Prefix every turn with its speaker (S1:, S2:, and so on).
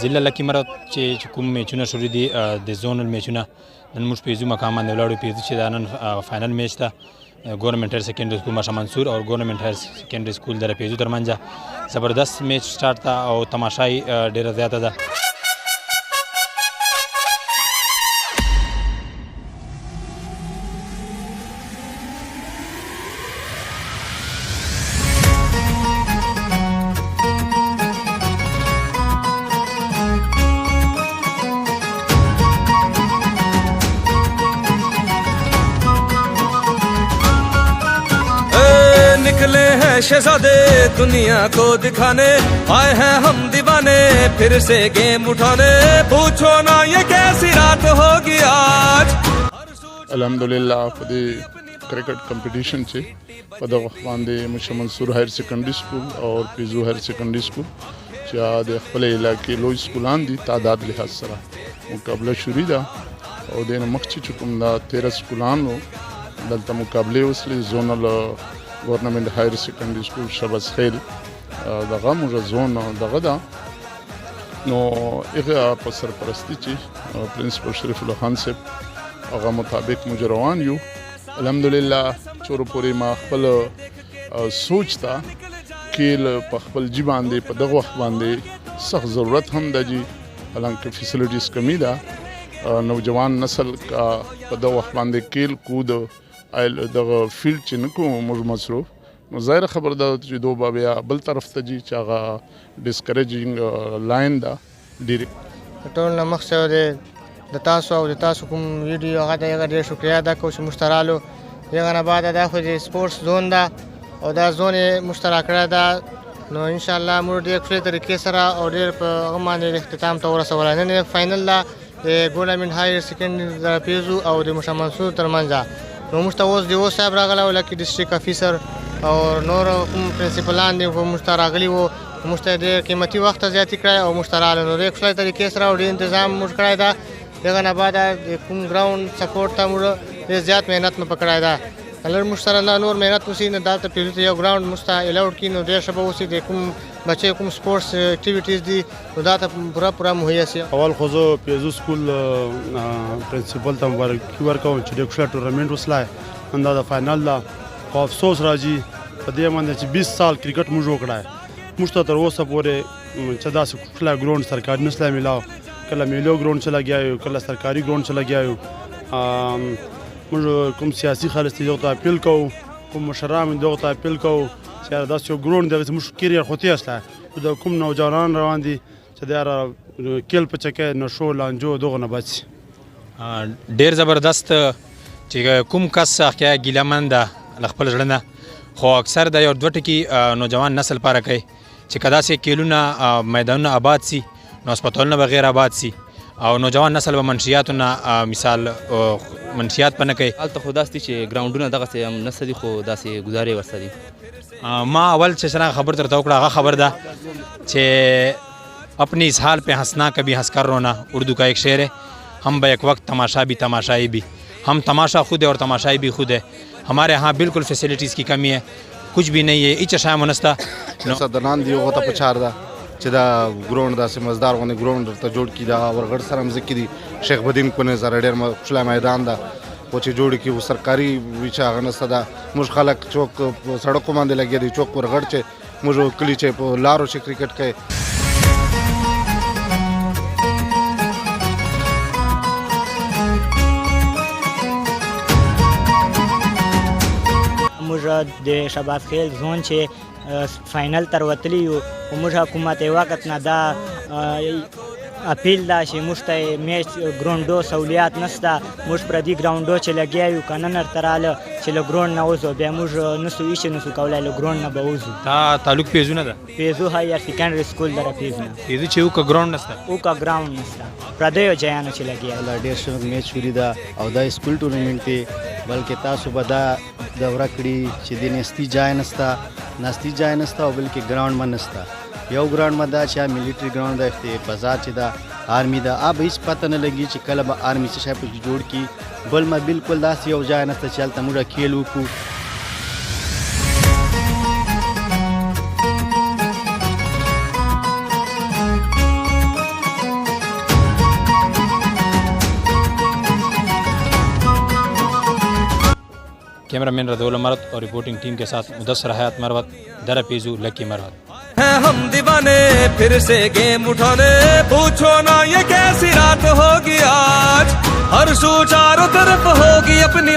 S1: ضلع لکي مرد چې کوم میچونه شروع دي د زونل میچونه نن موږ پیزو مقام باندې ولاړو. پیزو چې دا نن فاینل میچ ده گورنمنٹ هایر سیکنډري سکول ماشا منصور او گورنمنٹ هایر سیکنډري سکول د پیزو ترمنځ زبردست میچ سٹارټ تا او تماشای ډیره زیاته ده.
S2: निकले हैं शहजादे दुनिया को दिखाने, आए हैं हम दीवाने फिर से गेम उठाने, पूछो ना ये कैसी रात होगी आज.
S3: الحمدلله په دې کرکټ کمپټیشن چې په دغه وخت باندې مشا منصور هایر سیکنډري سکول او پیزو هایر سیکنډري سکول چې د خپل علاقې لوی سکولان دي تعداد لحاظ سره مقابله شروع ده او د مخکې چې کوم دا 13 سکولان وو دلته مقابله وسلې زونل گورنمنٹ هایر سیکنډري سکول شبس خیل دغه موږ زون دغه ده نو هغه په سرپرستی چې پرنسپل شریف الله خان صاحب هغه مطابق موږ روان یو. الحمدلله چورو پورې ما خپل سوچ تا کې په خپل جی باندې په دغه وخت باندې سخت ضرورت هم ده جی حالانکه فیسیلیټیز کمی ده نوجوان نسل کا په دغه وخت باندې کېل کود دغه فیلډ چې نه کوو موږ مصروف نو ظاهره خبر ده چې دوی بیا بل طرف ته ځي چې هغه ډسکریجینګ لاین ده ډیرې
S4: ټول نه مخکې دی د تاسو او د تاسو کوم ویډیو هغه ته یې ډېر شکریا ادا کوو چې موږ ته رالو. هغه نه بعد دا خو د سپورټس زون ده او دا زون یې موږ ته راکړی ده نو انشاءالله موږ ډېر ښې طریقې سره او ډېر په هغه باندې اختتام ته ورسولی. نن فاینل ده د ګورنمنټ هایر سیکنډري د پیزو او د مشا منصور ترمنځ نو موږ ته اوس دیو صاحب راغلی و لکه ډسټرک افیسر او نور کوم پرنسپلان دي موږ ته راغلي وو. موږ ته ډېر قیمتي وخت زیاتې کړی او موږ ته راغلی نو ډېر ښکلې طریقې سره او ډېر انتظام موږ کړی ده. دغه نه بعد د کوم ګراوند سپورټ ته موږ ډېر زیات محنت مو پکړی ده. لږ موږ سره نور محنت وسي نو دلته پیزو ته یو ګراوند موږ ته الاوډ کړي نو ډېر ښه به وسي. د کوم بچې کوم سپورټس اکټیویټیز دي نو دا ته پوره مهیا سي.
S5: اول خو زه پیزو سکول پرنسپل ته مبارکي ورکوم چې ډېر ښه ټورنمنټ وسلای نن دا د فاینل ده. خو افسوس راځي په دې باندې چې 20 سال کرکټ موږ وکړی موږ ته تر اوسه پورې چې داسې ښکلی ګراوند سرکاري نه سلی میلاو. کله میلو ګراوند چې لګیا یو کله سرکاري ګراوند چې لګیا یو. موږ کوم سیاسي خلک دي دغه ته اپیل کوو کوم مشران دغه ته اپیل کوو چې داسې یو ګراوند دغه زموږ کیریر خو تېسته د کوم نوجوانان روان دي چې دا کیل په چکې نشو لانجو دغه نه بچ.
S1: ډېر زبردست چې کوم کس حقیقه ګیلهمن ده له خپل زړه نه خو اکثر د یو دوه ټکي نوجوان نسل پاره کوي چې که داسې کیلونه میدانونه آباد سي نو هسپتالونه به غیر آباد سي او نوجوان نسل به منشیاتو نه مثال منشیات په نه کوي.
S6: هلته خو داسې دي چې ګراونډونه دغسې هم نسته دي خو داسې ګزارې ورسته دي.
S1: ما اول چې څنګه خبر درته وکړه هغه خبر ده چې اپنی اس حال پہ ہنسنا کبھی ہنس کر رونا اردو کا ایک شعر ہے. ہم بہ ایک وقت تماشا بھی تماشائی بھی ہم تماشا خود ہے اور تماشائی بھی خود ہے. ہمارے یہاں بالکل فیسلٹیز کی کمی ہے کچھ بھی نہیں ہے هیڅ شای مونسته.
S7: صدرنان دی هغه ته پچار ده چې دا ګراوند داسې مزدار غونې ګراوند ورته جوړ کړي دا ورغړ سره هم ځکې دي شیخ بدیم کو نظر ډېر ښکلی میدان ده خو چې جوړ کړي و سرکاري وي چې هغه نسته ده. موږ خلک چوک په سړکو باندې لګیا دي چوک ورغړ چې موږ کلي چې په لارو چې کرکټ کوي.
S8: موږ د شباس خیل زون چې فاینل تر وتلی یو موږ حکومت یې وخت نه دا اپیل دا چې موږ ته میچ ګراونډو سہولیات نشته. موږ پردي ګراونډو چې لګیا یو که نن ورته راله چې له ګراونډ نه وځو بیا موږ نسو هېڅ نسو کولی له ګراونډ نه به وځو.
S1: دا تعلق پیزو نه ده
S8: پیزو هایر سیکنډري سکول در پیزو نه
S1: پیزو چې اوکه ګراوند نشته
S8: اوکه ګراوند نشته پردیو ځایانو چې لګیا
S9: ډېر ښه میچ شروع ده او دا سکول ټورنمنټ دی بلکې تاسو به دا دوره کړي چې د نستي ځای نشته نستي ځای نشته او بلکې ګراوند به نشته. یو ګراوند به دا چې ملیټري ګراوند ده فضا چې دا آرمی ده اب هیڅ پته نه لګي چې کله به آرمی څه شی پکې جوړ کړي بل ما بالکل داسې یو ځای نشته چې هلته موږ کیل وکړو.
S1: कैमरामैन रदौल मरवत और रिपोर्टिंग टीम के साथ मुदस्सर हयात मरवत, दरा पेजू, लकी मरवत।
S2: हैं हम दीवाने फिर से गेम उठाने, पूछो ना ये कैसी रात होगी आज, हर सू चारों तरफ होगी अपनी